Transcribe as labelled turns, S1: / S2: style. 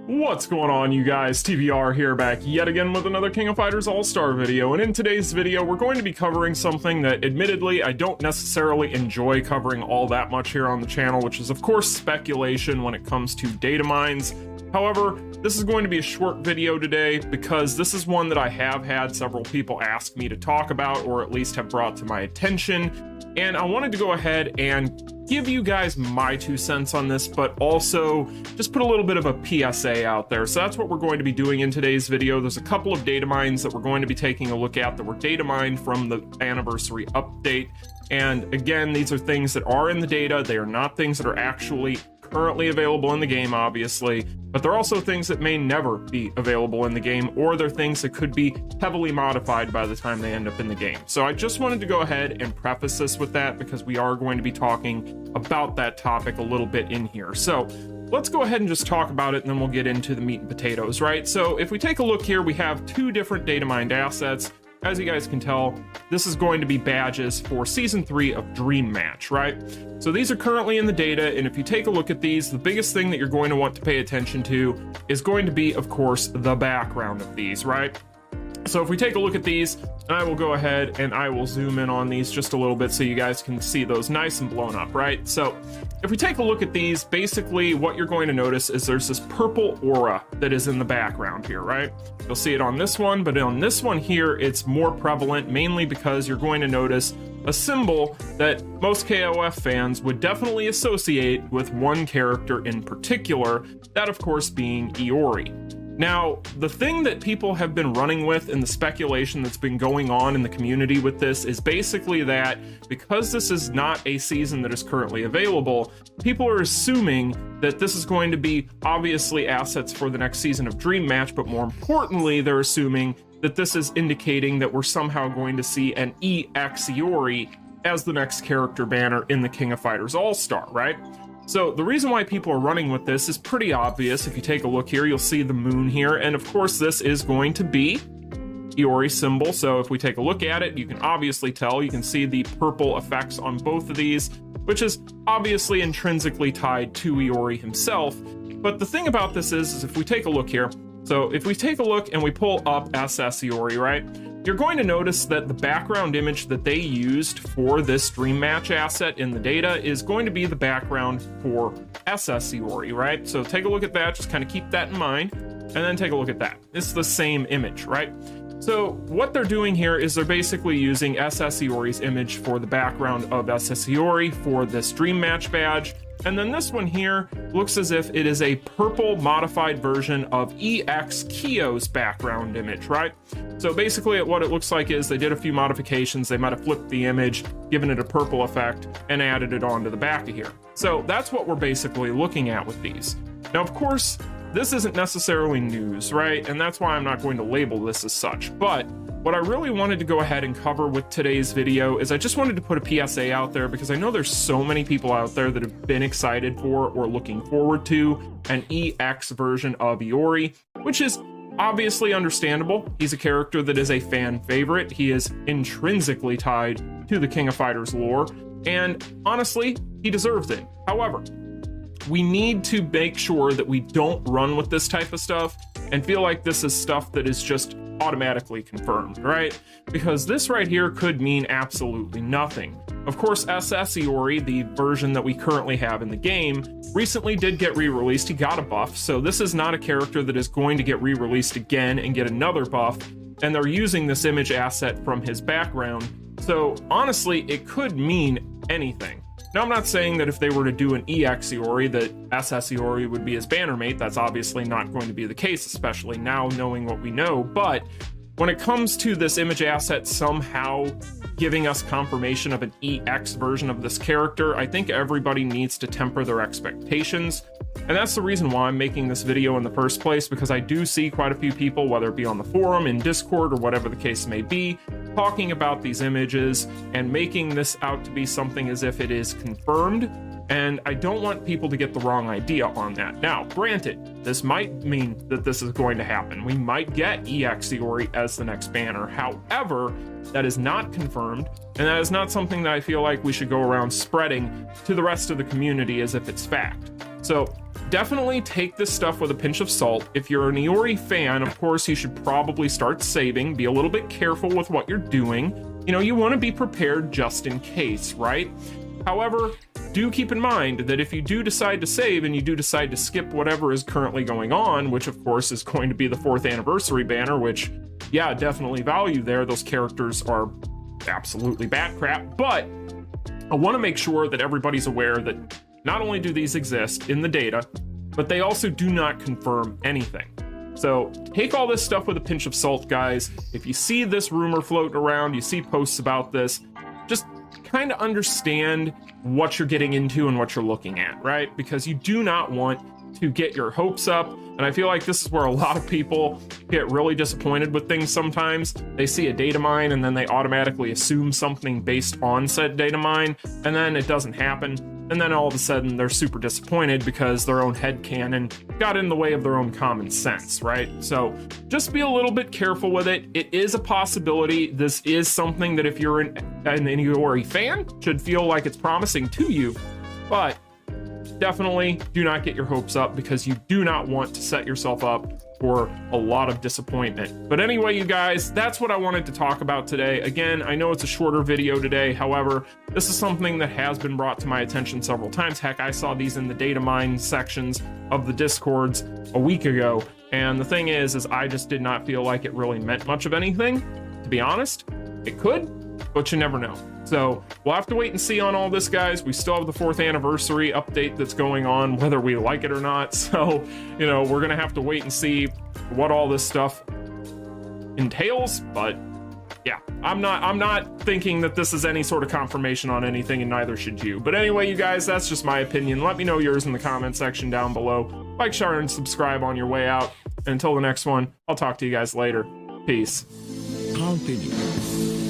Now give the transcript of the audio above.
S1: What's going on, you guys? TBR here, back yet again with another King of Fighters All-Star video, and in today's video we're going to be covering something that admittedly I don't necessarily enjoy covering all that much here on the channel, which is of course speculation when it comes to Datamines. However, this is going to be a short video today because this is one that I have had several people ask me to talk about, or at least have brought to my attention, and I wanted to go ahead and give you guys my 2 cents on this, but also just put a little bit of a PSA out there. So that's what we're going to be doing in today's video. There's a couple of data mines that we're going to be taking a look at that were data mined from the anniversary update. And again, these are things that are in the data. They are not things that are actually currently available in the game, obviously, but they're also things that may never be available in the game, or they're things that could be heavily modified by the time they end up in the game. So I just wanted to go ahead and preface this with that because we are going to be talking about that topic a little bit in here. So let's go ahead and just talk about it, and then we'll get into the meat and potatoes, right? So if we take a look here, we have 2 different data mined assets. As you guys can tell, this is going to be badges for Season 3 of Dream Match, right? So these are currently in the data, and if you take a look at these, the biggest thing that you're going to want to pay attention to is going to be, of course, the background of these, right? So if we take a look at these, and I will go ahead and I will zoom in on these just a little bit so you guys can see those nice and blown up, right? So if we take a look at these, basically what you're going to notice is there's this purple aura that is in the background here, right? You'll see it on this one, but on this one here, it's more prevalent, mainly because you're going to notice a symbol that most KOF fans would definitely associate with one character in particular, that of course being Iori. Now, the thing that people have been running with and the speculation that's been going on in the community with this is basically that because this is not a season that is currently available, people are assuming that this is going to be obviously assets for the next season of Dream Match, but more importantly, they're assuming that this is indicating that we're somehow going to see an EX Iori as the next character banner in the King of Fighters All-Star, right? So the reason why people are running with this is pretty obvious. If you take a look here, you'll see the moon here, and of course this is going to be Iori symbol. So if we take a look at it, you can obviously tell, you can see the purple effects on both of these, which is obviously intrinsically tied to Iori himself. But the thing about this is if we take a look here, so if we take a look and we pull up SS Iori, right, you're going to notice that the background image that they used for this Dream Match asset in the data is going to be the background for SS Iori, right? So take a look at that, just kind of keep that in mind, and then take a look at that. It's the same image, right? So what they're doing here is they're basically using SS Iori's image for the background of SS Iori for this Dream Match badge. And then this one here looks as if it is a purple modified version of EX Kyo's background image, right? So basically what it looks like is they did a few modifications. They might have flipped the image, given it a purple effect, and added it onto the back of here. So that's what we're basically looking at with these. Now, of course, this isn't necessarily news, right? And that's why I'm not going to label this as such. But what I really wanted to go ahead and cover with today's video is I just wanted to put a PSA out there because I know there's so many people out there that have been excited for or looking forward to an EX version of Iori, which is obviously understandable. He's a character that is a fan favorite. He is intrinsically tied to the King of Fighters lore, and honestly, he deserves it. However, we need to make sure that we don't run with this type of stuff and feel like this is stuff that is just automatically confirmed, right? Because this right here could mean absolutely nothing. Of course, SS Iori, the version that we currently have in the game, recently did get re-released. He got a buff, so this is not a character that is going to get re-released again and get another buff, and they're using this image asset from his background. So honestly, it could mean anything. Now, I'm not saying that if they were to do an EX Iori that SS Iori would be his banner mate. That's obviously not going to be the case, especially now knowing what we know. But when it comes to this image asset somehow giving us confirmation of an EX version of this character, I think everybody needs to temper their expectations. And that's the reason why I'm making this video in the first place, because I do see quite a few people, whether it be on the forum, in Discord, or whatever the case may be, talking about these images and making this out to be something as if it is confirmed. And I don't want people to get the wrong idea on that. Now, granted, this might mean that this is going to happen. We might get EX Iori as the next banner. However, that is not confirmed, and that is not something that I feel like we should go around spreading to the rest of the community as if it's fact. So definitely take this stuff with a pinch of salt. If you're an Iori fan, of course, you should probably start saving. Be a little bit careful with what you're doing. You know, you want to be prepared just in case, right? However, do keep in mind that if you do decide to save and you do decide to skip whatever is currently going on, which of course is going to be the 4th anniversary banner, which, yeah, definitely value there. Those characters are absolutely bat crap, but I want to make sure that everybody's aware that not only do these exist in the data, but they also do not confirm anything. So take all this stuff with a pinch of salt, guys. If you see this rumor floating around, you see posts about this, just kind of understand what you're getting into and what you're looking at, right? Because you do not want to get your hopes up. And I feel like this is where a lot of people get really disappointed with things sometimes. They see a data mine and then they automatically assume something based on said data mine, and then it doesn't happen. And then all of a sudden they're super disappointed because their own headcanon got in the way of their own common sense, right? So just be a little bit careful with it. It is a possibility. This is something that if you're an Iori fan, should feel like it's promising to you, but definitely do not get your hopes up because you do not want to set yourself up for a lot of disappointment. But anyway, you guys, that's what I wanted to talk about today. Again, I know it's a shorter video today. However, this is something that has been brought to my attention several times. Heck, I saw these in the data mine sections of the Discords a week ago. And the thing is I just did not feel like it really meant much of anything. To be honest, it could, but you never know. So we'll have to wait and see on all this, guys. We still have the 4th anniversary update that's going on, whether we like it or not. So, you know, we're gonna have to wait and see what all this stuff entails. But yeah, I'm not thinking that this is any sort of confirmation on anything, and neither should you. But anyway, you guys, that's just my opinion. Let me know yours in the comment section down below. Like, share, and subscribe on your way out. And until the next one, I'll talk to you guys later. Peace.
S2: Continue.